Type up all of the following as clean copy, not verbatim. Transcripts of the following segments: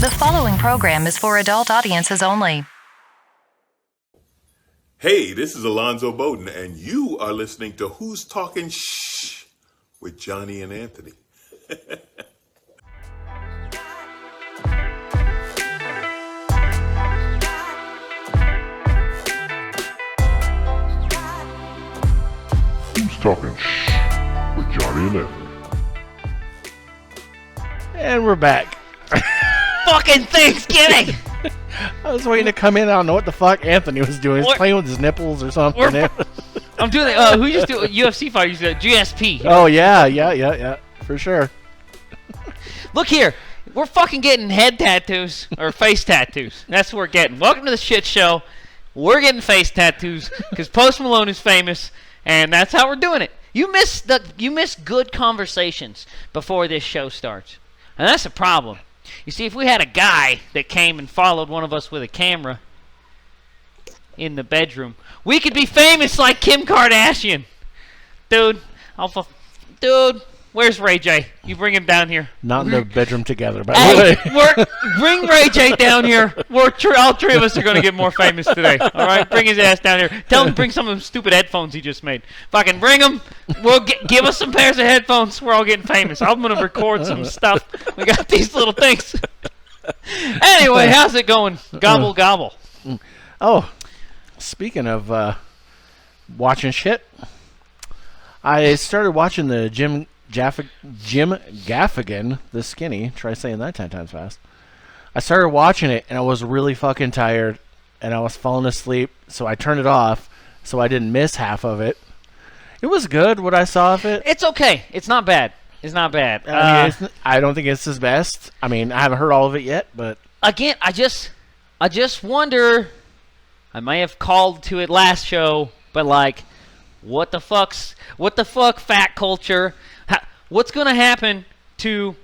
The following program is for adult audiences only. Hey, this is Alonzo Bowden, and you are listening to Who's Talking Shh with Johnny and Anthony. Who's Talking Shh with Johnny and Anthony. And we're back. Fucking Thanksgiving! I was waiting to come in. I don't know what the fuck Anthony was doing. He was playing with his nipples or something. I'm doing who used to UFC fighter used to GSP. Oh yeah, for sure. Look here, we're fucking getting head tattoos or face tattoos. That's what we're getting. Welcome to the shit show. We're getting face tattoos because Post Malone is famous, and that's how we're doing it. You miss good conversations before this show starts, and that's a problem. You see, if we had a guy that came and followed one of us with a camera in the bedroom, we could be famous like Kim Kardashian. Dude, where's Ray J? You bring him down here. Not in the bedroom together, by the way. Bring Ray J down here. All three of us are going to get more famous today. All right? Bring his ass down here. Tell him to bring some of them stupid headphones he just made. Fucking bring them. Give us some pairs of headphones. We're all getting famous. I'm going to record some stuff. We got these little things. Anyway, how's it going? Gobble, gobble. Oh, speaking of watching shit, I started watching the Jim Gaffigan, the skinny. Try saying that 10 times fast. I started watching it, and I was really fucking tired, and I was falling asleep, so I turned it off so I didn't miss half of it. It was good, what I saw of it. It's okay. It's not bad. It's not bad. I don't think it's his best. I mean, I haven't heard all of it yet, but... Again, I just wonder... I may have called to it last show, but like, what the fuck, fat culture? What's going to happen to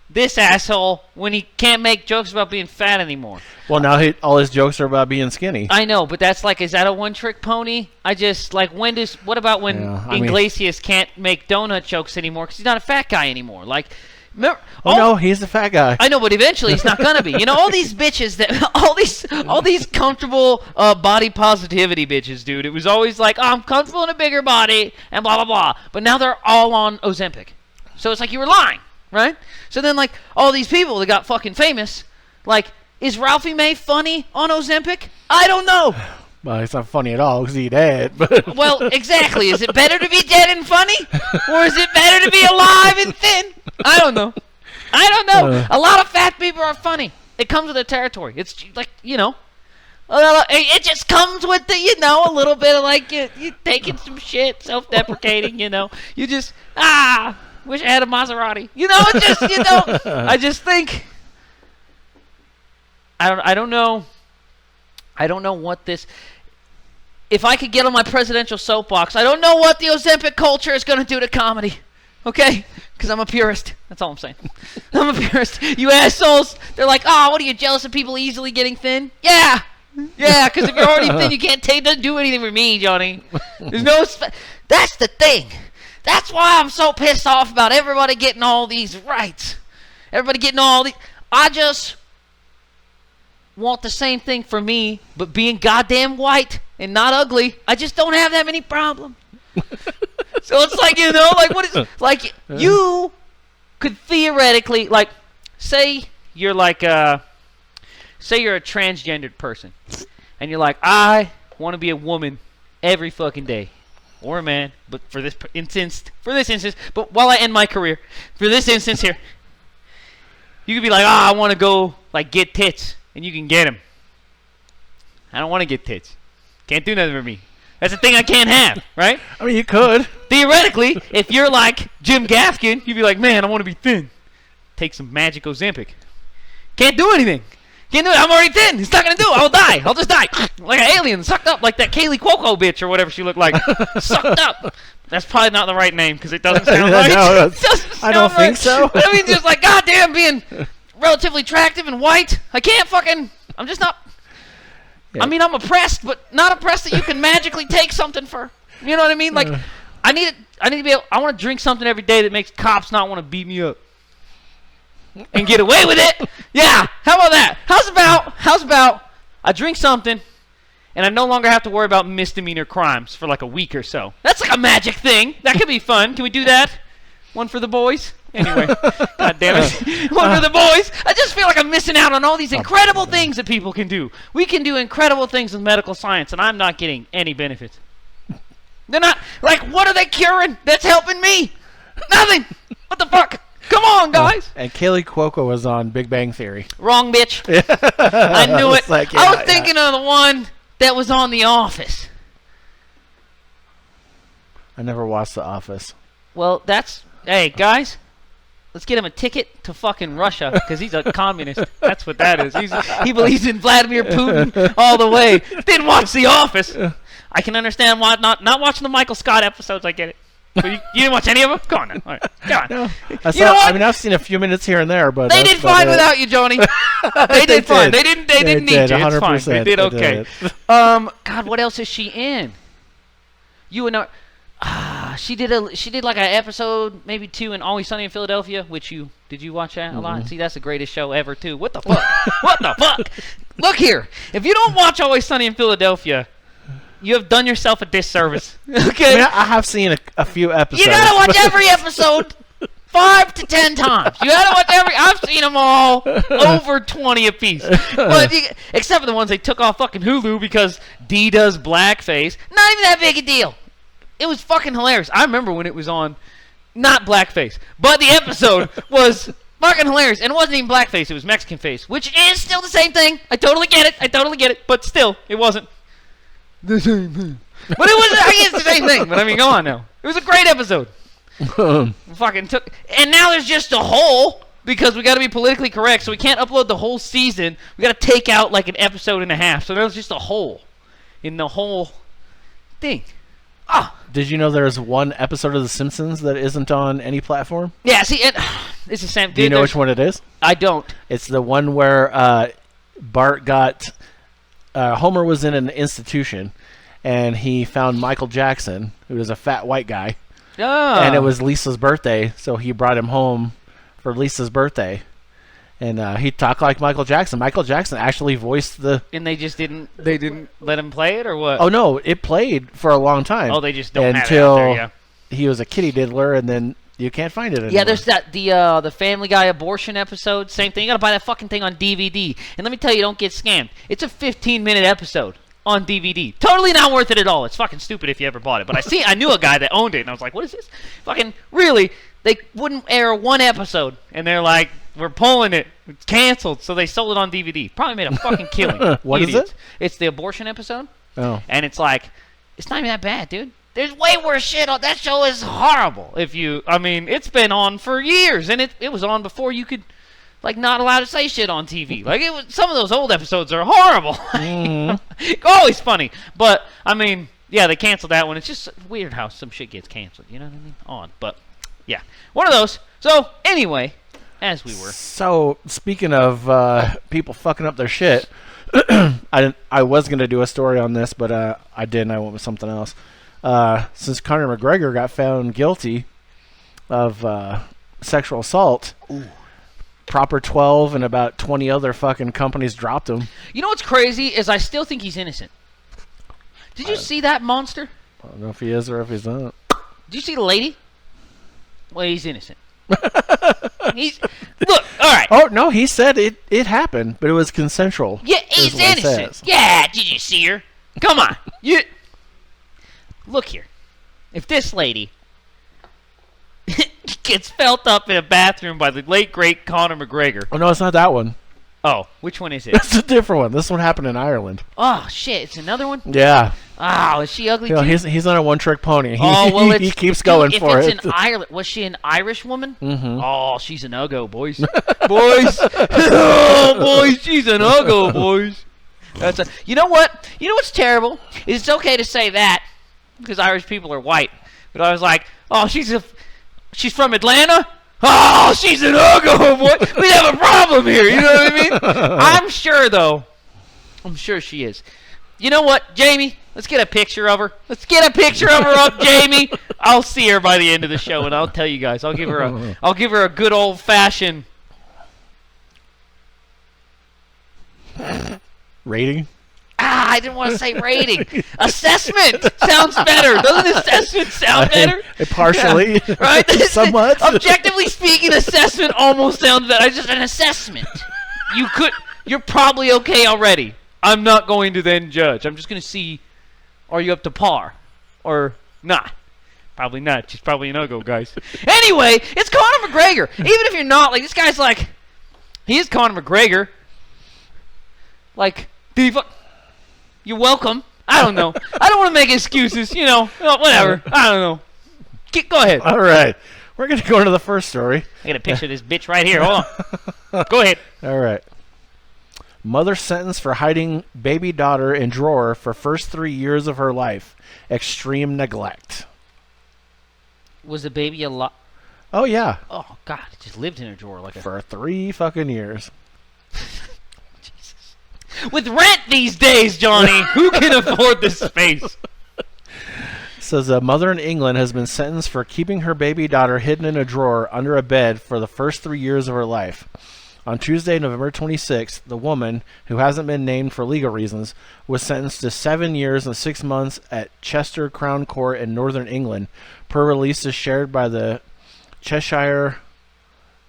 this asshole when he can't make jokes about being fat anymore? Well, now all his jokes are about being skinny. I know, but that's like, is that a one-trick pony? What about when Iglesias can't make donut jokes anymore because he's not a fat guy anymore? Like, remember, no, he's the fat guy. I know, but eventually he's not gonna be. You know, all these bitches all these comfortable body positivity bitches, dude. It was always like, I'm comfortable in a bigger body and blah blah blah. But now they're all on Ozempic, so it's like you were lying, right? So then, like, all these people that got fucking famous, like, is Ralphie May funny on Ozempic? I don't know. Well, it's not funny at all because he's dead. But well, exactly. Is it better to be dead and funny, or is it better to be alive and thin? I don't know. A lot of fat people are funny. It comes with the territory. It's like, you know, it just comes with the, you know, a little bit of like you taking some shit, self-deprecating, you know. You just, wish I had a Maserati. You know, it just, you know, I just think, I don't know what this, if I could get on my presidential soapbox, I don't know what the Ozempic culture is going to do to comedy. Okay? Because I'm a purist. That's all I'm saying. I'm a purist. You assholes. They're like, what are you, jealous of people easily getting thin? Yeah. Yeah, because if you're already thin, you can't do anything for me, Johnny. There's no... That's the thing. That's why I'm so pissed off about everybody getting all these rights. Everybody getting all these... I just want the same thing for me, but being goddamn white and not ugly. I just don't have that many problems. So it's like, you know, like, what is, like, you could theoretically, like, say you're a transgendered person, and you're like, I want to be a woman every fucking day, or a man, but for this instance, but while I end my career, for this instance here, you could be like, I want to go, like, get tits, and you can get them. I don't want to get tits. Can't do nothing for me. That's the thing I can't have, right? I mean, you could. Theoretically, if you're like Jim Gaffigan, you'd be like, man, I want to be thin. Take some magic Ozempic. Can't do anything. Can't do it. I'm already thin. It's not going to do it. I'll die. I'll just die. Like an alien, sucked up like that Kaylee Cuoco bitch or whatever she looked like. Sucked up. That's probably not the right name because it doesn't sound right. No, I don't think so. I mean, just like, goddamn, being relatively attractive and white. I can't fucking... I'm just not... Yeah. I mean, I'm oppressed, but not oppressed that you can magically take something for. You know what I mean? Like, I need to be able, I want to drink something every day that makes cops not want to beat me up. and get away with it. Yeah, how about that? How's about I drink something and I no longer have to worry about misdemeanor crimes for like a week or so. That's like a magic thing. That could be fun. Can we do that? One for the boys? Anyway, God damn it. One for the boys. I just feel like I'm missing out on all these incredible things that people can do. We can do incredible things with medical science, and I'm not getting any benefits. They're not, like, what are they curing that's helping me? Nothing. What the fuck? Come on, guys. And Kaylee Cuoco was on Big Bang Theory. Wrong, bitch. I knew it. Like, I was thinking of the one that was on The Office. I never watched The Office. Well, hey, guys, let's get him a ticket to fucking Russia because he's a communist. That's what that is. He believes in Vladimir Putin all the way. Didn't watch The Office. I can understand why not watching the Michael Scott episodes. I get it. But you didn't watch any of them? Come on now. All right. Come on. No, You know what? I mean, I've seen a few minutes here and there, but They did fine without you, Johnny. They did fine. They didn't need you. It's fine. 100%. They did okay. They did. God, what else is she in? You and she did like an episode, maybe 2 in Always Sunny in Philadelphia, which did you watch that a lot? See, that's the greatest show ever too. What the fuck? What the fuck? Look here. If you don't watch Always Sunny in Philadelphia, you have done yourself a disservice. Okay? I mean, I have seen a few episodes. You gotta watch every episode 5 to 10 times. You gotta watch I've seen them all over 20 apiece. But except for the ones they took off fucking Hulu because D does blackface. Not even that big a deal. It was fucking hilarious. I remember when it was on, not blackface, but the episode was fucking hilarious. And it wasn't even blackface, it was Mexican face, which is still the same thing. I totally get it. But still, it wasn't the same thing. But it was, I guess, the same thing. But I mean, go on now. It was a great episode. And now there's just a hole because we got to be politically correct, so we can't upload the whole season. We got to take out like an episode and a half. So there's just a hole in the whole thing. Did you know there's one episode of The Simpsons that isn't on any platform? Yeah, see, it's the same. Do you know which one it is? I don't. It's the one where Bart got Homer was in an institution, and he found Michael Jackson, who was a fat white guy, and it was Lisa's birthday, so he brought him home for Lisa's birthday. And he talked like Michael Jackson. Michael Jackson actually voiced the... And they didn't let him play it, or what? Oh, no, it played for a long time. Oh, they just don't have it out there, yeah. He was a kitty diddler, and then you can't find it anymore. Yeah, there's the Family Guy abortion episode, same thing. You gotta buy that fucking thing on DVD. And let me tell you, don't get scammed. It's a 15-minute episode on DVD. Totally not worth it at all. It's fucking stupid if you ever bought it. But I knew a guy that owned it, and I was like, what is this? Fucking, really, they wouldn't air one episode, and they're like, we're pulling it. It's canceled. So they sold it on DVD. Probably made a fucking killing. What is it? It's the abortion episode. Oh. And it's like, it's not even that bad, dude. There's way worse shit on that show. Is horrible. It's been on for years, and it was on before you could, like, not allowed to say shit on TV. Like, it was, some of those old episodes are horrible. Always funny. But, I mean, yeah, they canceled that one. It's just weird how some shit gets canceled. You know what I mean? But, yeah. One of those. So, anyway, as we were. So, speaking of people fucking up their shit, I was going to do a story on this, but I didn't. I went with something else. Since Conor McGregor got found guilty of sexual assault, Proper 12 and about 20 other fucking companies dropped him. You know what's crazy is I still think he's innocent. Did you see that monster? I don't know if he is or if he's not. Did you see the lady? Well, he's innocent. Look, all right. Oh, no, he said it happened, but it was consensual. Yeah, he's innocent. Yeah, did you see her? Come on. Look here. If this lady gets felt up in a bathroom by the late, great Conor McGregor. Oh, no, it's not that one. Oh, which one is it? It's a different one. This one happened in Ireland. Oh, shit. It's another one? Yeah. Oh, is she ugly too? He's not a one-trick pony. He keeps going for it. If it's in Ireland, was she an Irish woman? Mm-hmm. Oh, she's an uggo, boys. Boys. Oh, boys, she's an uggo, boys. You know what? You know what's terrible? Is it's okay to say that because Irish people are white. But I was like, oh, she's from Atlanta? Oh, she's an uggo, boy. We have a problem here. You know what I mean? I'm sure, though. I'm sure she is. You know what, Jamie? Let's get a picture of her. Let's get a picture of her up, Jamie. I'll see her by the end of the show, and I'll tell you guys. I'll give her a good old-fashioned Rating? I didn't want to say rating. Assessment sounds better. Doesn't assessment sound better? Partially. Yeah, right? Somewhat. Objectively speaking, assessment almost sounds better. It's just an assessment. You're probably okay already. I'm not going to then judge. I'm just going to see, are you up to par or not? Probably not. She's probably a no-go, guys. Anyway, it's Conor McGregor. Even if you're not, like, this guy's like, he is Conor McGregor. Like, you're welcome. I don't know. I don't want to make excuses, whatever. I don't know. Go ahead. All right. We're going to go into the first story. I got a picture of this bitch right here. Hold on. Go ahead. All right. Mother sentenced for hiding baby daughter in drawer for first 3 years of her life. Extreme neglect. Was the baby alive? Oh, yeah. Oh, God. It just lived in a drawer like For 3 fucking years. With rent these days, Johnny, who can afford this space? Says a mother in England has been sentenced for keeping her baby daughter hidden in a drawer under a bed for the first 3 years of her life. On Tuesday, November 26th, the woman, who hasn't been named for legal reasons, was sentenced to 7 years and 6 months at Chester Crown Court in Northern England, per releases shared by the Cheshire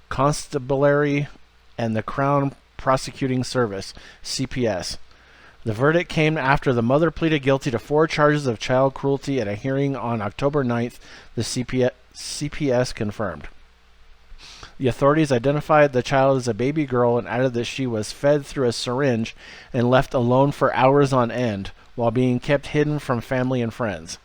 Constabulary and the Crown Prosecuting Service, CPS. The verdict came after the mother pleaded guilty to 4 charges of child cruelty at a hearing on October 9th, the CPS confirmed. The authorities identified the child as a baby girl and added that she was fed through a syringe and left alone for hours on end while being kept hidden from family and friends.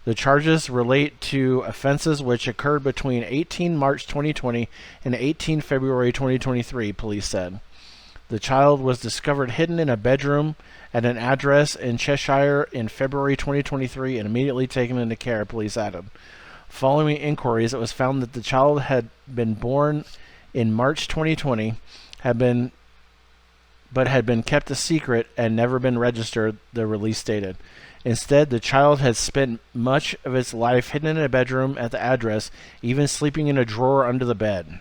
The charges relate to offenses which occurred between 18 March 2020 and 18 February 2023, police said. The child was discovered hidden in a bedroom at an address in Cheshire in February 2023 and immediately taken into care, police added. Following inquiries, it was found that the child had been born in March 2020, but had been kept a secret and never been registered, the release stated. Instead, the child had spent much of its life hidden in a bedroom at the address, even sleeping in a drawer under the bed.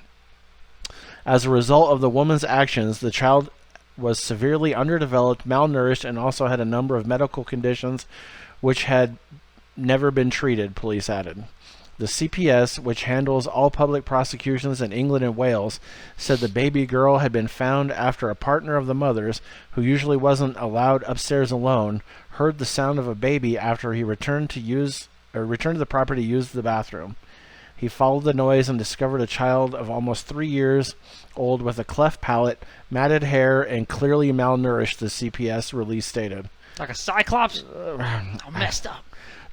As a result of the woman's actions, the child was severely underdeveloped, malnourished, and also had a number of medical conditions which had never been treated, police added. The CPS, which handles all public prosecutions in England and Wales, said the baby girl had been found after a partner of the mother's, who usually wasn't allowed upstairs alone, heard the sound of a baby after he returned to the property to use the bathroom. He followed the noise and discovered a child of almost 3 years old with a cleft palate, matted hair, and clearly malnourished, the CPS release stated. Like a cyclops? All messed up.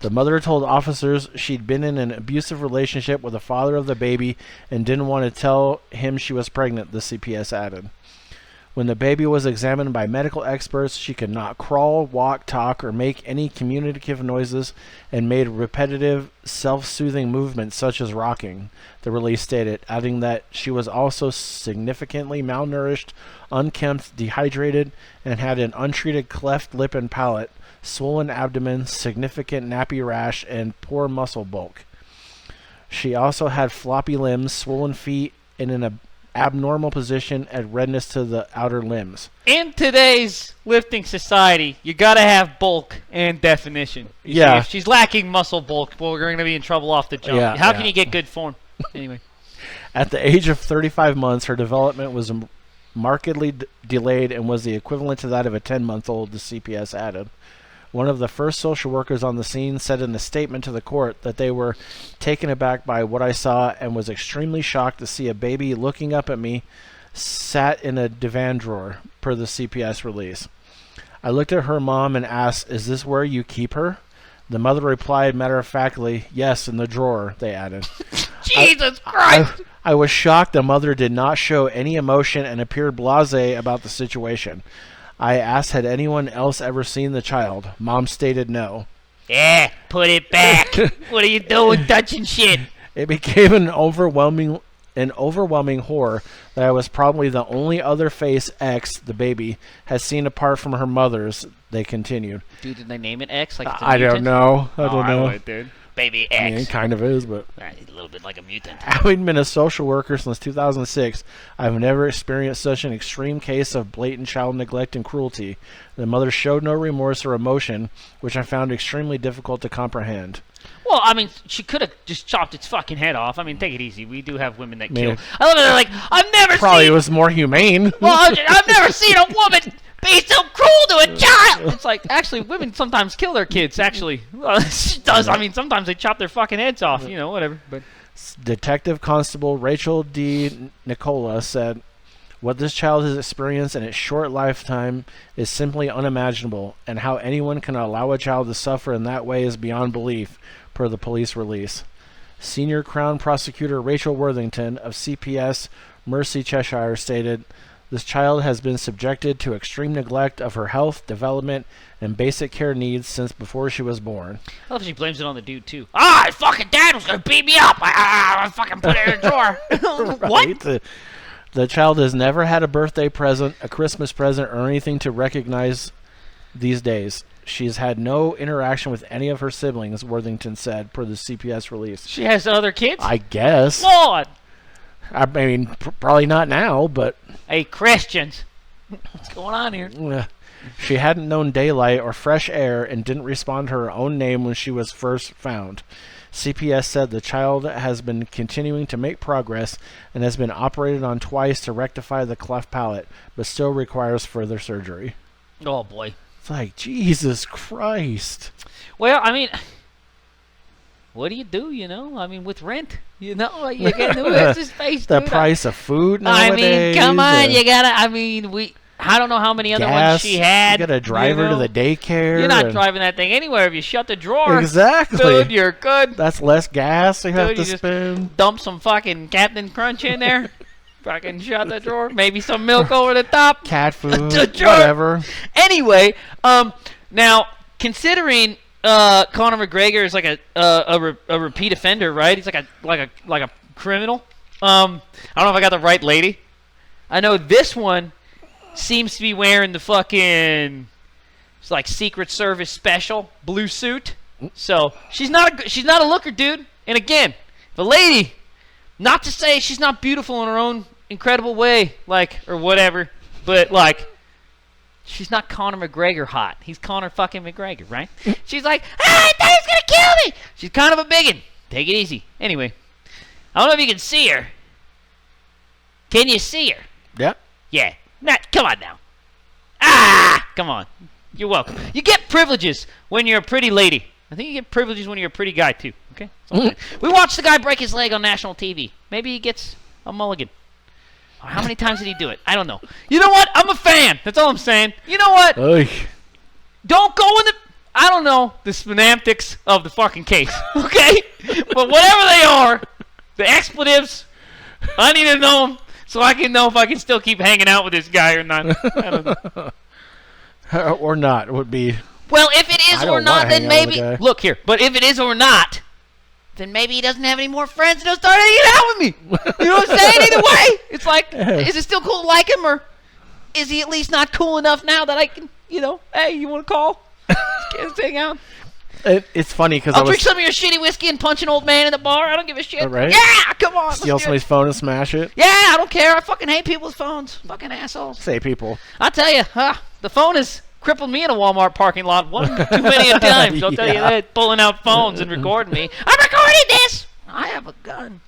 The mother told officers she'd been in an abusive relationship with the father of the baby and didn't want to tell him she was pregnant, the CPS added. When the baby was examined by medical experts, she could not crawl, walk, talk, or make any communicative noises and made repetitive, self-soothing movements such as rocking, the release stated, adding that she was also significantly malnourished, unkempt, dehydrated, and had an untreated cleft lip and palate, swollen abdomen, significant nappy rash, and poor muscle bulk. She also had floppy limbs, swollen feet, and an abnormal position and redness to the outer limbs. In today's lifting society, you gotta have bulk and definition. Yeah. If she's lacking muscle bulk, well, we're gonna be in trouble off the jump. Yeah, How yeah. can you get good form? Anyway. At the age of 35 months, her development was markedly delayed and was the equivalent to that of a 10-month-old, the CPS added. One of the first social workers on the scene said in a statement to the court that they were taken aback by what I saw and was extremely shocked to see a baby looking up at me sat in a divan drawer, per the CPS release. I looked at her mom and asked, "Is this where you keep her?" The mother replied matter-of-factly, "Yes, in the drawer," they added. Jesus Christ! I was shocked the mother did not show any emotion and appeared blasé about the situation. I asked had anyone else ever seen the child. Mom stated no. Yeah, put it back. What are you doing touching shit? It became an overwhelming horror that I was probably the only other face X, the baby, has seen apart from her mother's, they continued. Dude, did they name it X? Like it's a I don't mutant? know. I don't know. would, dude. Baby I mean, it X. kind of is, but He's a little bit like a mutant. having been a social worker since 2006, I've never experienced such an extreme case of blatant child neglect and cruelty. The mother showed no remorse or emotion, which I found extremely difficult to comprehend. Well, I mean, she could have just chopped its fucking head off. I mean, take it easy. We do have women that kill. I love it. They're like, I've never Probably seen... was more humane. Well, I've never seen a woman be so cruel to a child. It's like, actually, women sometimes kill their kids, actually. Well, she does. I mean, sometimes they chop their fucking heads off, you know, whatever. But Detective Constable Rachel D. Nicola said, what this child has experienced in its short lifetime is simply unimaginable, and how anyone can allow a child to suffer in that way is beyond belief, per the police release. Senior Crown Prosecutor Rachel Worthington of CPS Mercy Cheshire stated, this child has been subjected to extreme neglect of her health, development, and basic care needs since before she was born. I love she blames it on the dude, too. His fucking dad was going to beat me up. I fucking put it in a drawer. What? Right? The child has never had a birthday present, a Christmas present, or anything to recognize these days. She's had no interaction with any of her siblings, Worthington said, per the CPS release. She has other kids? I guess. Lord. I mean, probably not now, but... Hey, Christians. What's going on here? She hadn't known daylight or fresh air and didn't respond to her own name when she was first found. CPS said the child has been continuing to make progress and has been operated on twice to rectify the cleft palate, but still requires further surgery. Oh, boy. It's like, Jesus Christ. Well, I mean, what do you do, you know? I mean, with rent, you know? You can't do it. It's his face, The dude. price of food I nowadays. mean, come on. You gotta, I mean, I don't know how many other ones she had. You gotta drive her to the daycare. You're not driving that thing anywhere if you shut the drawer. Exactly. Dude, you're good. That's less gas you have Dude, to you just spend. dump some fucking Captain Crunch in there. Fucking shut the drawer. Maybe some milk over the top. Cat food, The drawer. whatever. Anyway, now, considering Conor McGregor is like a repeat offender, right? He's like a criminal. I don't know if I got the right lady. I know this one seems to be wearing the fucking, it's like Secret Service special blue suit. So she's not a looker, dude. And again, the lady, not to say she's not beautiful in her own incredible way, like, or whatever, but like, she's not Conor McGregor hot. He's Conor fucking McGregor, right? She's like, I thought he was gonna kill me. She's kind of a biggin. Take it easy. Anyway, I don't know if you can see her. Can you see her? Yeah. Yeah. Come on now. Come on. You're welcome. You get privileges when you're a pretty lady. I think you get privileges when you're a pretty guy, too. Okay? We watched the guy break his leg on national TV. Maybe he gets a mulligan. How many times did he do it? I don't know. You know what? I'm a fan. That's all I'm saying. You know what? Oy. Don't go in the... I don't know the semantics of the fucking case. Okay? But whatever they are, the expletives, I need to know them so I can know if I can still keep hanging out with this guy or not. I don't know. Or not would be... Well, if it is I or don't not, wanna then hang out with maybe... the guy. Look here. But if it is or not, then maybe he doesn't have any more friends and he'll start hanging out with me. You know what I'm saying? Either way, it's like, is it still cool to like him, or is he at least not cool enough now that I can, you know, hey, you want to call? Let's hang out. It's funny because I'll drink some of your shitty whiskey and punch an old man in the bar. I don't give a shit. Right? Yeah, come on. let's steal do it. somebody's phone and smash it. Yeah, I don't care. I fucking hate people with phones. Fucking assholes. Say people. I tell you, the phone has crippled me in a Walmart parking lot one too many a times. I'll tell you Yeah. that. Pulling out phones and recording me. I'm recording this. I have a gun.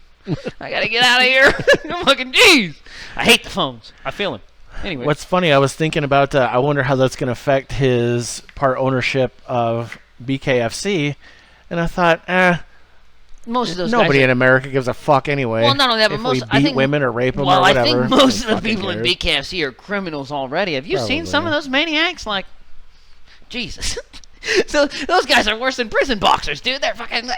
I gotta get out of here. I'm fucking jeez. I hate the phones. I feel him. Anyway. What's funny, I was thinking about, I wonder how that's going to affect his part ownership of BKFC, and I thought, most of those nobody guys in America gives a fuck anyway. Well, not only that, but if most we I beat think women or rape them well, or whatever. I think most who of the people fucking in cares? BKFC are criminals already. Have you seen some of those maniacs? Like, Jesus. So those guys are worse than prison boxers, dude. They're fucking.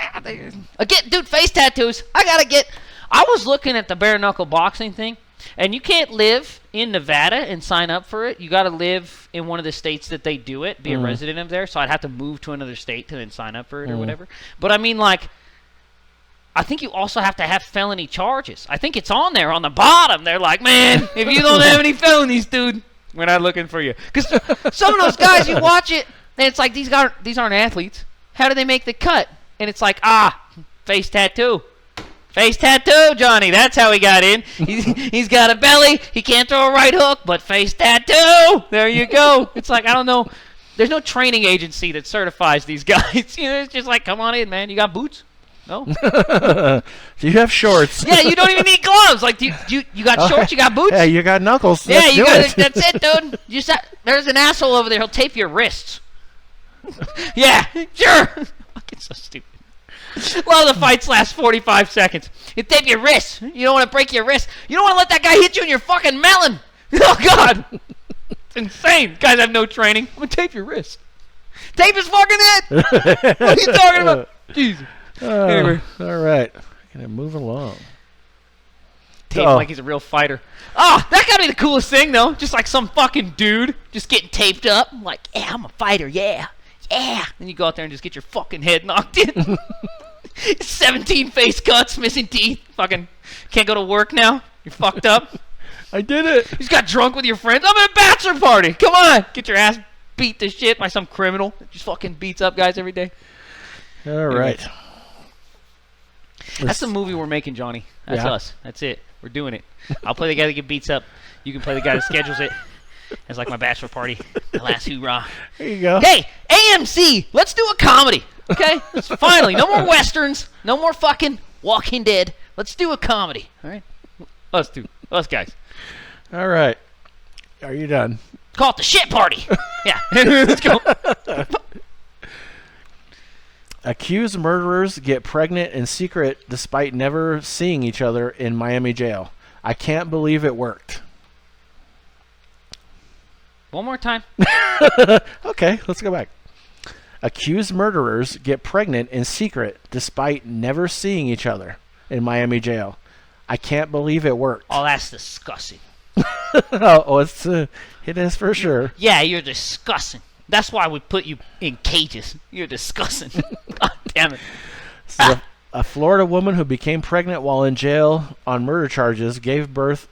Again, dude, face tattoos. I was looking at the bare knuckle boxing thing, and you can't live in Nevada and sign up for it. You got to live in one of the states that they do it, be a resident of there. So I'd have to move to another state to then sign up for it or whatever. But I mean, like, I think you also have to have felony charges. I think it's on there on the bottom. They're like, man, if you don't have any felonies, dude, we're not looking for you. Because some of those guys, you watch it, and it's like these aren't athletes. How do they make the cut? And it's like, face tattoo. Face tattoo, Johnny. That's how he got in. He's got a belly. He can't throw a right hook, but face tattoo. There you go. It's like, I don't know. There's no training agency that certifies these guys. You know, it's just like, come on in, man. You got boots? No. Do you have shorts? Yeah, you don't even need gloves. Like, you got shorts? You got boots? Yeah, you got knuckles. Yeah, Let's you do got it. it. That's it, dude. There's an asshole over there. He'll tape your wrists. Yeah, sure. Fucking so stupid. A lot of the fights last 45 seconds. You tape your wrists. You don't want to break your wrist. You don't want to let that guy hit you in your fucking melon. Oh, God. It's insane. Guys have no training. I'm going to tape your wrist. Tape his fucking head. What are you talking about? Jesus. Anyway. All right. Gonna move along. Tape like he's a real fighter. Oh, that gotta be the coolest thing, though. Just like some fucking dude just getting taped up. Like, yeah, I'm a fighter, yeah. Yeah. And you go out there and just get your fucking head knocked in. 17 face cuts, missing teeth. Fucking can't go to work now. You're fucked up. I did it. You just got drunk with your friends. I'm at a bachelor party. Come on. Get your ass beat to shit by some criminal that just fucking beats up guys every day. All right. That's the movie we're making, Johnny. That's us. That's it. We're doing it. I'll play the guy that get beats up. You can play the guy that schedules it. It's like my bachelor party. The last hoorah. There you go. Hey, AMC, let's do a comedy. Okay? Finally. No more westerns. No more fucking Walking Dead. Let's do a comedy. All right? Us guys. All right. Are you done? Call it the shit party. Yeah. Let's go. Accused murderers get pregnant in secret despite never seeing each other in Miami jail. I can't believe it worked. One more time. Okay, let's go back. Accused murderers get pregnant in secret despite never seeing each other in Miami jail. I can't believe it worked. Oh, that's disgusting. It is for sure. Yeah, you're disgusting. That's why we put you in cages. You're disgusting. God damn it. So a Florida woman who became pregnant while in jail on murder charges gave birth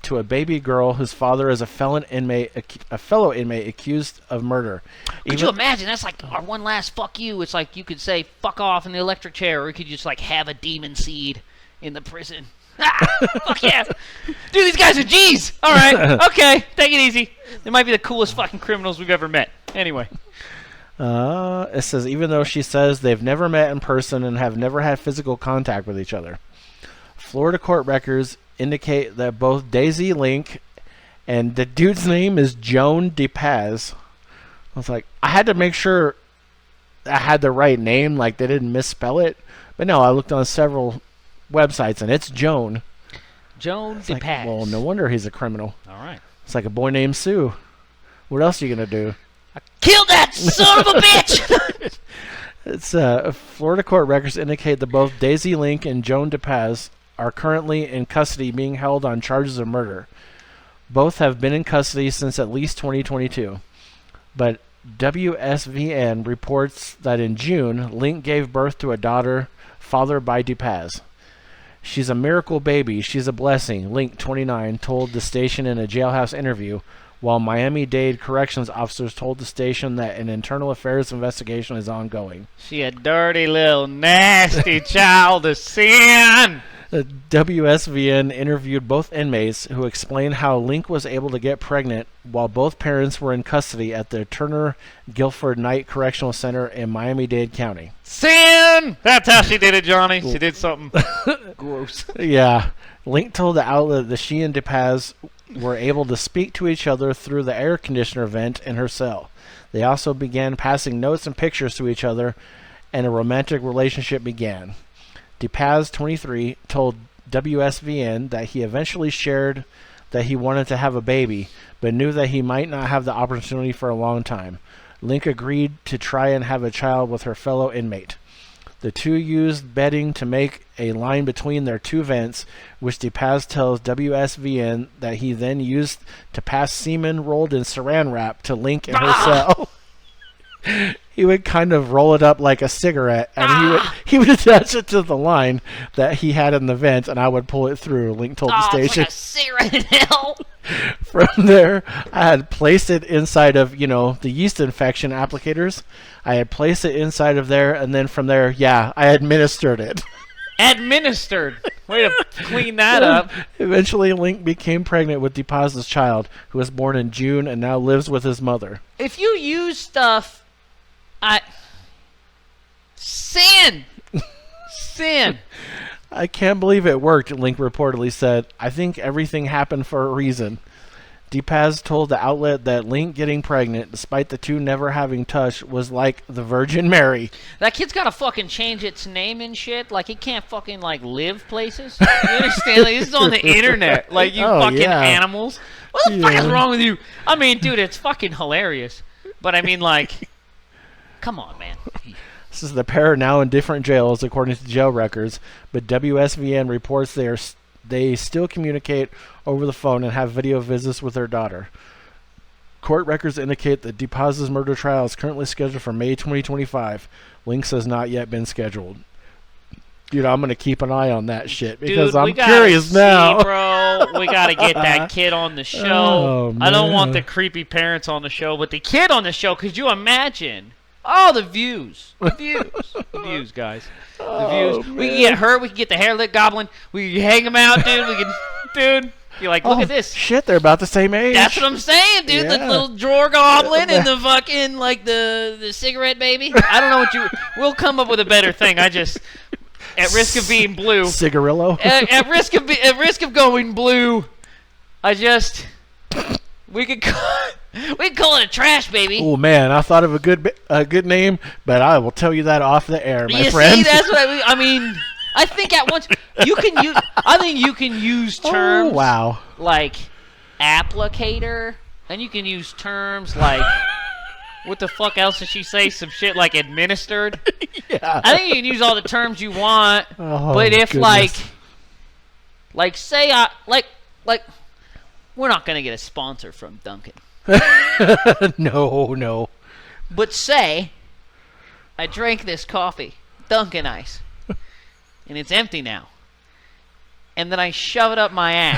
to a baby girl whose father is a fellow inmate accused of murder. Could you imagine? That's like our one last fuck you. It's like you could say fuck off in the electric chair, or you could just like have a demon seed in the prison. Fuck yeah. Dude, these guys are G's. All right. Okay. Take it easy. They might be the coolest fucking criminals we've ever met. Anyway. It says, even though she says they've never met in person and have never had physical contact with each other. Florida court records indicate that both Daisy Link and the dude's name is Joan DePaz. I was like, I had to make sure I had the right name, like they didn't misspell it. But no, I looked on several websites and it's Joan. Joan DePaz. Like, well, no wonder he's a criminal. All right. It's like a boy named Sue. What else are you going to do? Kill that son of a bitch! It's Florida court records indicate that both Daisy Link and Joan DePaz are currently in custody being held on charges of murder. Both have been in custody since at least 2022. But WSVN reports that in June, Link gave birth to a daughter fathered by DePaz. She's a miracle baby. She's a blessing, Link, 29, told the station in a jailhouse interview, while Miami-Dade corrections officers told the station that an internal affairs investigation is ongoing. She a dirty little nasty child of sin. The WSVN interviewed both inmates who explained how Link was able to get pregnant while both parents were in custody at the Turner Guilford Night Correctional Center in Miami-Dade County. Sin! That's how she did it, Johnny. She did something gross. Yeah. Link told the outlet that she and DePaz were able to speak to each other through the air conditioner vent in her cell. They also began passing notes and pictures to each other, and a romantic relationship began. DePaz, 23, told WSVN that he eventually shared that he wanted to have a baby, but knew that he might not have the opportunity for a long time. Link agreed to try and have a child with her fellow inmate. The two used bedding to make a line between their two vents, which DePaz tells WSVN that he then used to pass semen rolled in saran wrap to Link in her cell. he would kind of roll it up like a cigarette, and he would attach it to the line that he had in the vent, and I would pull it through. Link told the It's station. like a cigarette in hell. From there, I had placed it inside of, the yeast infection applicators. I had placed it inside of there, and then from there, I administered it. Administered. Way to clean that up. Eventually, Link became pregnant with Depos's child, who was born in June and now lives with his mother. If you use stuff, sin. I can't believe it worked, Link reportedly said. I think everything happened for a reason. Depaz told the outlet that Link getting pregnant, despite the two never having touched, was like the Virgin Mary. That kid's gotta fucking change its name and shit. Like, it can't fucking, live places. You understand? Like, this is on the internet. Like, you animals. What the fuck is wrong with you? I mean, dude, it's fucking hilarious. But, I mean, come on, man. This is the pair are now in different jails, according to jail records, but WSVN reports they still communicate over the phone and have video visits with their daughter. Court records indicate that Depaz's murder trial is currently scheduled for May 2025. Link's has not yet been scheduled. Dude, I'm going to keep an eye on that shit because I'm curious now. Bro, we got to get that kid on the show. Oh, I don't want the creepy parents on the show, but the kid on the show, could you imagine? Oh, the views. The views, guys. The views. Man. We can get her. We can get the hairlit goblin. We can hang him out, dude. Dude. You're like, look at this. Shit, they're about the same age. That's what I'm saying, dude. Yeah. The little drawer goblin and the fucking, the cigarette baby. I don't know what we'll come up with a better thing. I just, at risk of being blue. Cigarillo? At risk of going blue, we could call it a trash baby. Oh man, I thought of a good name, but I will tell you that off the air, my friend. See, that's what I mean. I think at once you can use. I think you can use terms. Oh, wow. Like applicator, and you can use terms like what the fuck else did she say? Some shit like administered. Yeah. I think you can use all the terms you want, Oh, but if goodness. say we're not gonna get a sponsor from Dunkin'. No. But say I drank this coffee, Dunkin' Ice, and it's empty now, and then I shove it up my ass.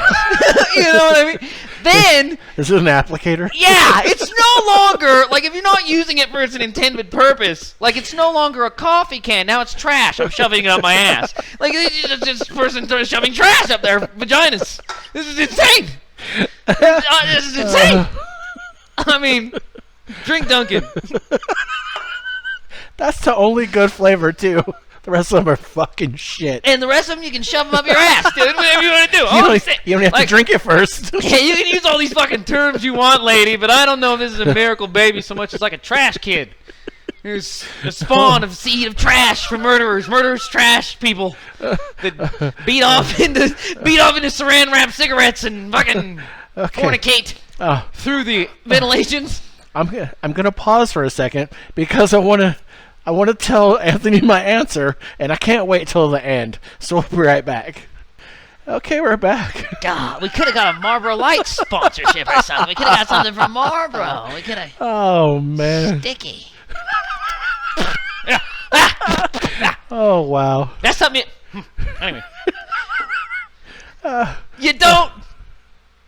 You know what I mean? Then Is it an applicator? yeah, it's no longer if you're not using it for its intended purpose. It's no longer a coffee can. Now it's trash. I'm shoving it up my ass. This person shoving trash up their vaginas. This is insane. This is insane. I mean, drink Dunkin'. That's the only good flavor too. The rest of them are fucking shit. And the rest of them, you can shove them up your ass, dude. Whatever you want to do. You don't have to drink it first. Yeah, you can use all these fucking terms you want, lady, but I don't know if this is a miracle baby so much as like a trash kid. Who's the spawn of seed of trash for murderers, trash people that beat off into saran wrap cigarettes and fucking fornicate through the ventilations. I'm gonna pause for a second because I wanna tell Anthony my answer, and I can't wait till the end. So we'll be right back. Okay, we're back. God, we could have got a Marlboro Light sponsorship or something. We could have got something from Marlboro. We could have. Oh man. Sticky. Oh wow. That's something. Anyway. You don't.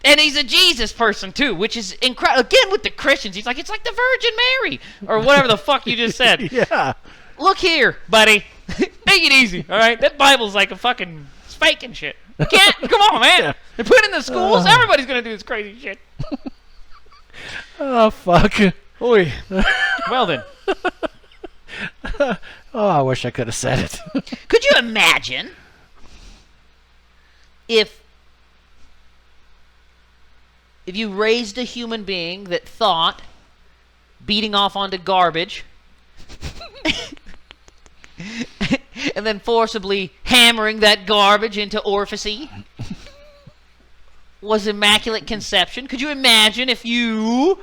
And he's a Jesus person too, which is incredible. Again with the Christians, he's like, it's like the Virgin Mary or whatever the fuck you just said. Yeah. Look here, buddy. Take it easy, all right? That Bible's like a fucking fake and shit. You can't. Come on, man. Yeah. They put it in the schools. Everybody's gonna do this crazy shit. Oh fuck. Oy. Well then. Oh, I wish I could have said it. Could you imagine if you raised a human being that thought beating off onto garbage and then forcibly hammering that garbage into orifice was immaculate conception? Could you imagine if you,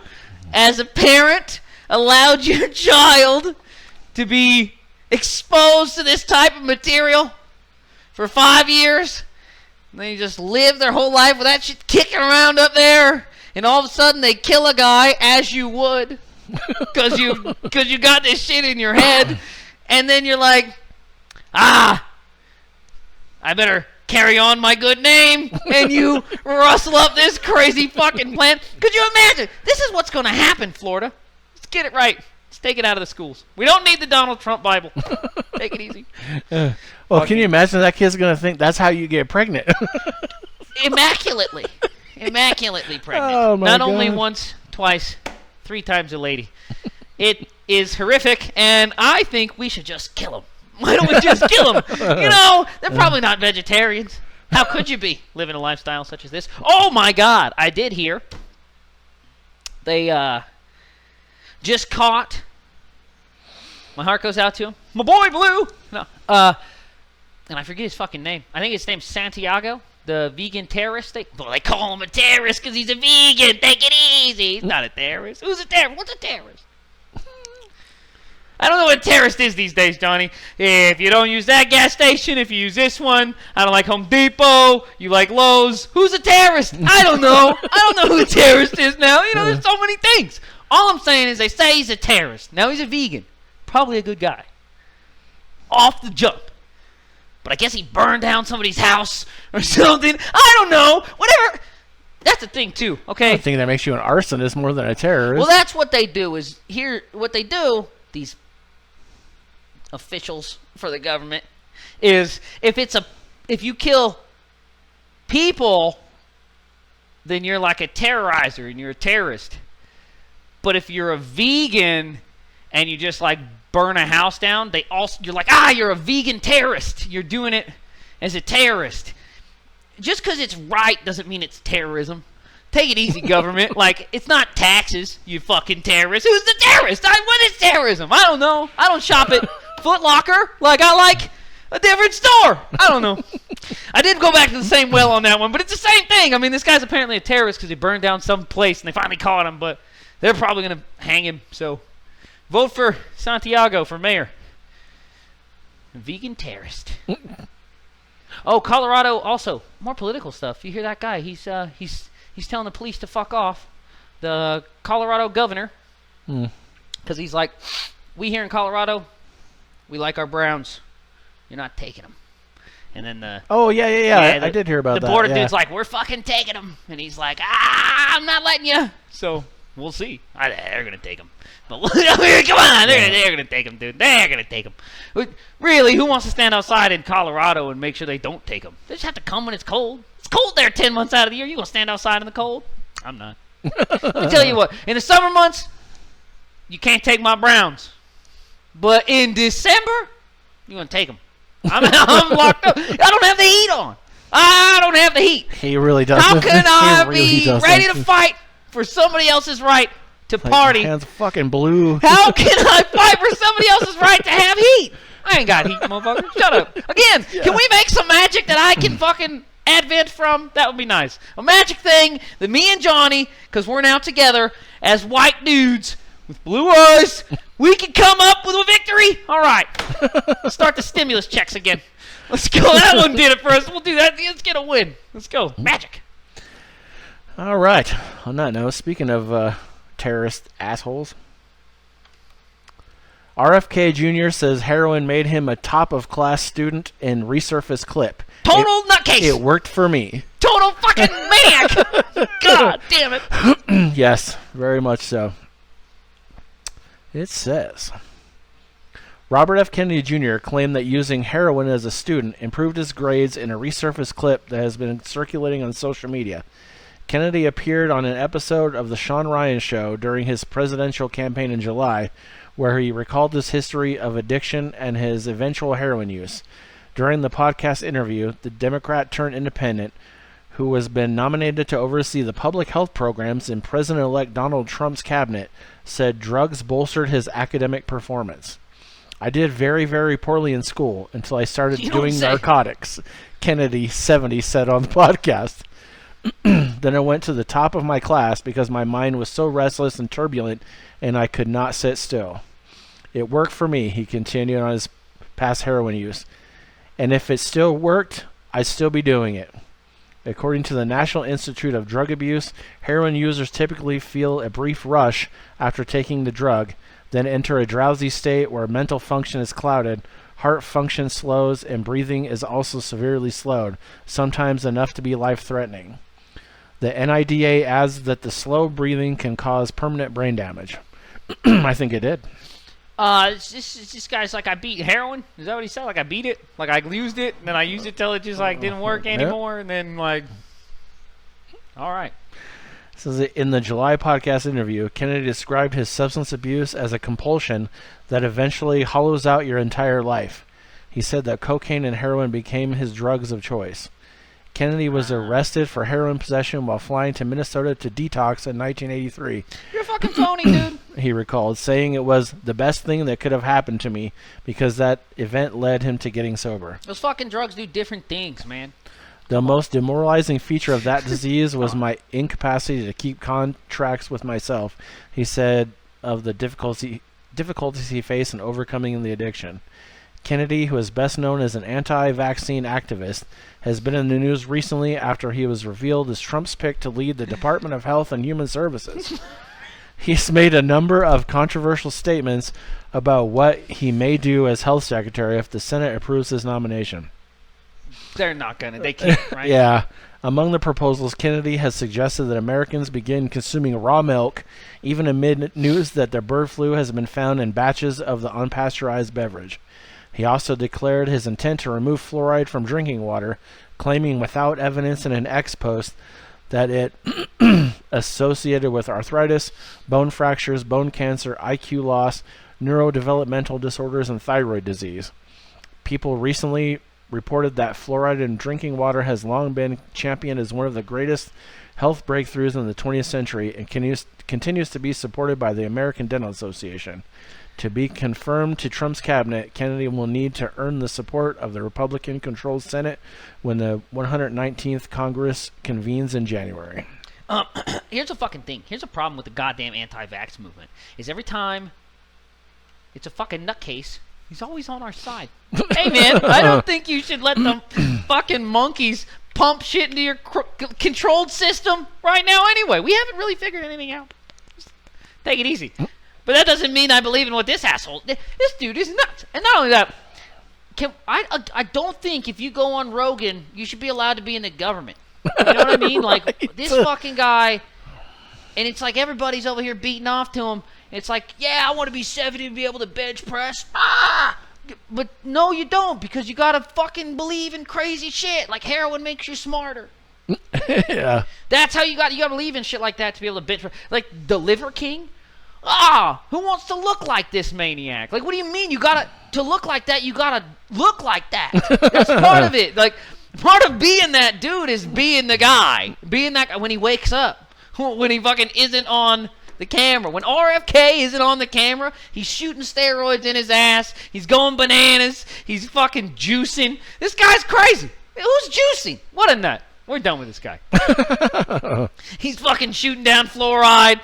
as a parent, allowed your child to be exposed to this type of material for 5 years? And they just live their whole life with that shit kicking around up there, and all of a sudden they kill a guy as you would. because you got this shit in your head, and then you're like, I better carry on my good name, and you rustle up this crazy fucking plan. Could you imagine? This is what's going to happen, Florida. Let's get it right. Let's take it out of the schools. We don't need the Donald Trump Bible. Take it easy. Well, can you imagine that kid's going to think that's how you get pregnant? Immaculately pregnant. Oh, my Not God. only once, twice, 3 times a lady. It is horrific, and I think we should just kill them. Why don't we just kill them? You know, they're probably not vegetarians. How could you be living a lifestyle such as this? Oh, my God. I did hear they just caught. My heart goes out to him. My boy Blue. No. And I forget his fucking name. I think his name's Santiago, the vegan terrorist. They call him a terrorist because he's a vegan. Take it easy. He's not a terrorist. Who's a terrorist? What's a terrorist? I don't know what a terrorist is these days, Johnny. If you don't use that gas station, if you use this one, I don't like Home Depot, you like Lowe's. Who's a terrorist? I don't know. I don't know who a terrorist is now. You know, there's so many things. All I'm saying is they say he's a terrorist. Now he's a vegan. Probably a good guy. Off the jump. But I guess he burned down somebody's house or something. I don't know. Whatever. That's the thing, too, okay? I think that makes you an arsonist more than a terrorist. Well, that's what they do is here. What they do, these officials for the government, is if you kill people, then you're like a terrorizer and you're a terrorist. But if you're a vegan and you just like burn a house down, you're like, you're a vegan terrorist. You're doing it as a terrorist. Just because it's right doesn't mean it's terrorism. Take it easy, government. Like, it's not taxes, you fucking terrorist. Who's the terrorist? What is terrorism? I don't know. I don't shop at Foot Locker. Like, I like a different store. I don't know. I did go back to the same well on that one, but it's the same thing. I mean, this guy's apparently a terrorist because he burned down some place and they finally caught him, but they're probably going to hang him. So, vote for Santiago for mayor. Vegan terrorist. Oh, Colorado also. More political stuff. You hear that guy? He's telling the police to fuck off. The Colorado governor. Because he's like, we here in Colorado, we like our Browns. You're not taking them. And then the... Oh, yeah. I did hear about that. The border dude's like, we're fucking taking them. And he's like, I'm not letting you. So, we'll see. They're going to take them. But come on, they're going to take them, dude. They're going to take them. Really, who wants to stand outside in Colorado and make sure they don't take them? They just have to come when it's cold. It's cold there 10 months out of the year. You going to stand outside in the cold? I'm not. Let me tell you what. In the summer months, you can't take my Browns. But in December, you want to take them. I'm locked up. I don't have the heat on. I don't have the heat. He really doesn't. How can I really be ready to fight for somebody else's right to party? Hands fucking blue. How can I fight for somebody else's right to have heat? I ain't got heat, motherfucker. Shut up. Again, Can we make some magic that I can fucking advent from? That would be nice. A magic thing that me and Johnny, because we're now together as white dudes with blue eyes, we can come up with a victory. All right. Let's start the stimulus checks again. Let's go. That one did it for us. We'll do that. Let's get a win. Let's go. Magic. All right. On that note, speaking of terrorist assholes, RFK Jr. says heroin made him a top-of-class student in Resurfaced clip. Total nutcase. It worked for me. Total fucking maniac. God damn it. Yes, very much so. It says, Robert F. Kennedy Jr. claimed that using heroin as a student improved his grades in a resurfaced clip that has been circulating on social media. Kennedy appeared on an episode of The Sean Ryan Show during his presidential campaign in July, where he recalled his history of addiction and his eventual heroin use. During the podcast interview, the Democrat-turned-independent, who has been nominated to oversee the public health programs in President-elect Donald Trump's cabinet, said drugs bolstered his academic performance. I did very, very poorly in school until I started doing narcotics, Kennedy, 70, said on the podcast. Then I went to the top of my class because my mind was so restless and turbulent and I could not sit still. It worked for me, he continued on his past heroin use. And if it still worked, I'd still be doing it. According to the National Institute of Drug Abuse, heroin users typically feel a brief rush after taking the drug, then enter a drowsy state where mental function is clouded, heart function slows, and breathing is also severely slowed, sometimes enough to be life-threatening. The NIDA adds that the slow breathing can cause permanent brain damage. I think it did. This guy's like, I beat heroin. Is that what he said? Like, I beat it? Like, I used it, and then I used it till it just, like, didn't work anymore, and then, like, all right. Says in the July podcast interview, Kennedy described his substance abuse as a compulsion that eventually hollows out your entire life. He said that cocaine and heroin became his drugs of choice. Kennedy was arrested for heroin possession while flying to Minnesota to detox in 1983. You're a fucking phony, dude. He recalled, saying it was the best thing that could have happened to me because that event led him to getting sober. Those fucking drugs do different things, man. The most demoralizing feature of that disease was my incapacity to keep contracts with myself, he said of the difficulties he faced in overcoming the addiction. Kennedy, who is best known as an anti-vaccine activist, has been in the news recently after he was revealed as Trump's pick to lead the Department of Health and Human Services. He's made a number of controversial statements about what he may do as health secretary if the Senate approves his nomination. They're not gonna. They can't, right? Yeah. Among the proposals, Kennedy has suggested that Americans begin consuming raw milk, even amid news that the bird flu has been found in batches of the unpasteurized beverage. He also declared his intent to remove fluoride from drinking water, claiming without evidence in an X post that it associated with arthritis, bone fractures, bone cancer, IQ loss, neurodevelopmental disorders, and thyroid disease. People recently reported that fluoride in drinking water has long been championed as one of the greatest health breakthroughs in the 20th century and continues to be supported by the American Dental Association. To be confirmed to Trump's cabinet, Kennedy will need to earn the support of the Republican-controlled Senate when the 119th Congress convenes in January. Here's a fucking thing. Here's a problem with the goddamn anti-vax movement. Is every time it's a fucking nutcase, he's always on our side. Hey, man, I don't think you should let them fucking monkeys pump shit into your controlled system right now anyway. We haven't really figured anything out. Just take it easy. But that doesn't mean I believe in what this asshole... This dude is nuts. And not only that, I don't think if you go on Rogan, you should be allowed to be in the government. You know what I mean? Like, this fucking guy... And it's like everybody's over here beating off to him. It's like, yeah, I want to be 70 and be able to bench press. Ah! But no, you don't, because you gotta fucking believe in crazy shit. Like heroin makes you smarter. Yeah. That's how you gotta believe in shit like that to be able to bench press. Like the Liver King. Who wants to look like this maniac? Like, what do you mean? To look like that, you gotta look like that. That's part of it. Like, part of being that dude is being the guy. Being that guy when he wakes up. When he fucking isn't on the camera. When RFK isn't on the camera, he's shooting steroids in his ass. He's going bananas. He's fucking juicing. This guy's crazy. Who's juicing? What a nut. We're done with this guy. He's fucking shooting down fluoride.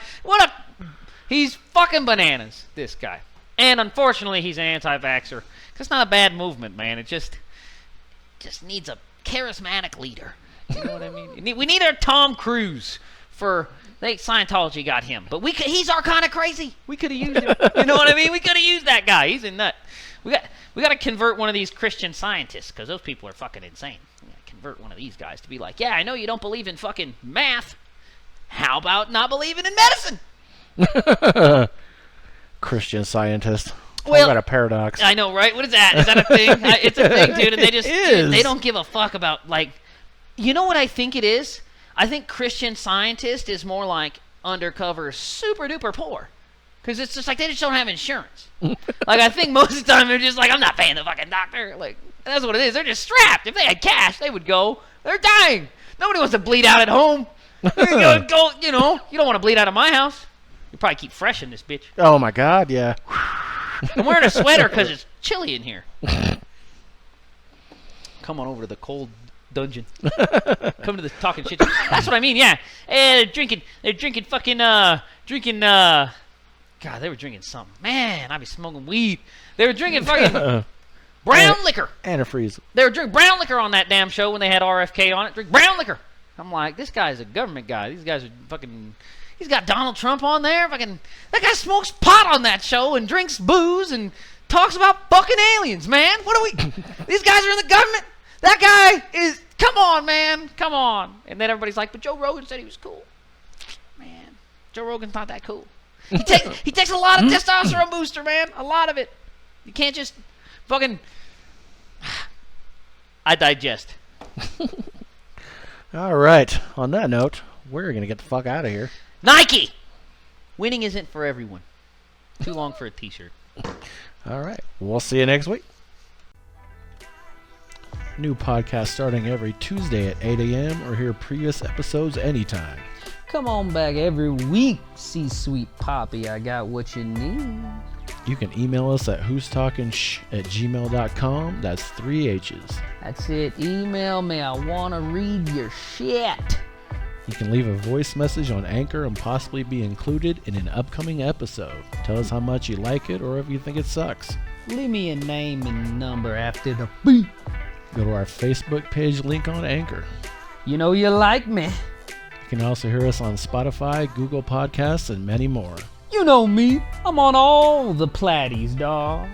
He's fucking bananas, this guy. And unfortunately, he's an anti-vaxxer. It's not a bad movement, man. It just needs a charismatic leader. You know what I mean? We need our Tom Cruise for... Scientology got him. But he's our kind of crazy. We could have used him. You know what I mean? We could have used that guy. He's a nut. We got to convert one of these Christian scientists, because those people are fucking insane. We got to convert one of these guys to be like, yeah, I know you don't believe in fucking math. How about not believing in medicine? Christian scientist. Well, what a paradox. I know, right? What is that? Is that a thing? It's a thing, dude. And they don't give a fuck about, like, you know what I think it is? I think Christian scientist is more like undercover super duper poor. Because it's just like they just don't have insurance. Like, I think most of the time they're just like, I'm not paying the fucking doctor. Like, that's what it is. They're just strapped. If they had cash, they would go. They're dying. Nobody wants to bleed out at home. You don't want to bleed out of my house. You probably keep fresh in this bitch. Oh, my God, yeah. I'm wearing a sweater because it's chilly in here. Come on over to the cold dungeon. Come to the talking shit. That's what I mean, yeah. They're drinking fucking, God, they were drinking something. Man, I be smoking weed. They were drinking fucking brown liquor. Antifreeze. They were drinking brown liquor on that damn show when they had RFK on it. Drink brown liquor. I'm like, this guy's a government guy. These guys are fucking... He's got Donald Trump on there. Fucking... That guy smokes pot on that show and drinks booze and talks about fucking aliens, man. What are we... These guys are in the government. That guy is... Come on, man. Come on. And then everybody's like, but Joe Rogan said he was cool. Man, Joe Rogan's not that cool. He takes a lot of testosterone booster, man. A lot of it. You can't just fucking... I digest. All right. On that note, we're going to get the fuck out of here. Nike! Winning isn't for everyone. Too long for a t-shirt. All right. We'll see you next week. New podcast starting every Tuesday at 8 a.m. or hear previous episodes anytime. Come on back every week, C-Sweet Poppy. I got what you need. You can email us at who'stalkingshh@gmail.com. That's 3 H's. That's it. Email me. I want to read your shit. You can leave a voice message on Anchor and possibly be included in an upcoming episode. Tell us how much you like it or if you think it sucks. Leave me a name and number after the beep. Go to our Facebook page link on Anchor. You know you like me. You can also hear us on Spotify, Google Podcasts, and many more. You know me. I'm on all the platties, dawg.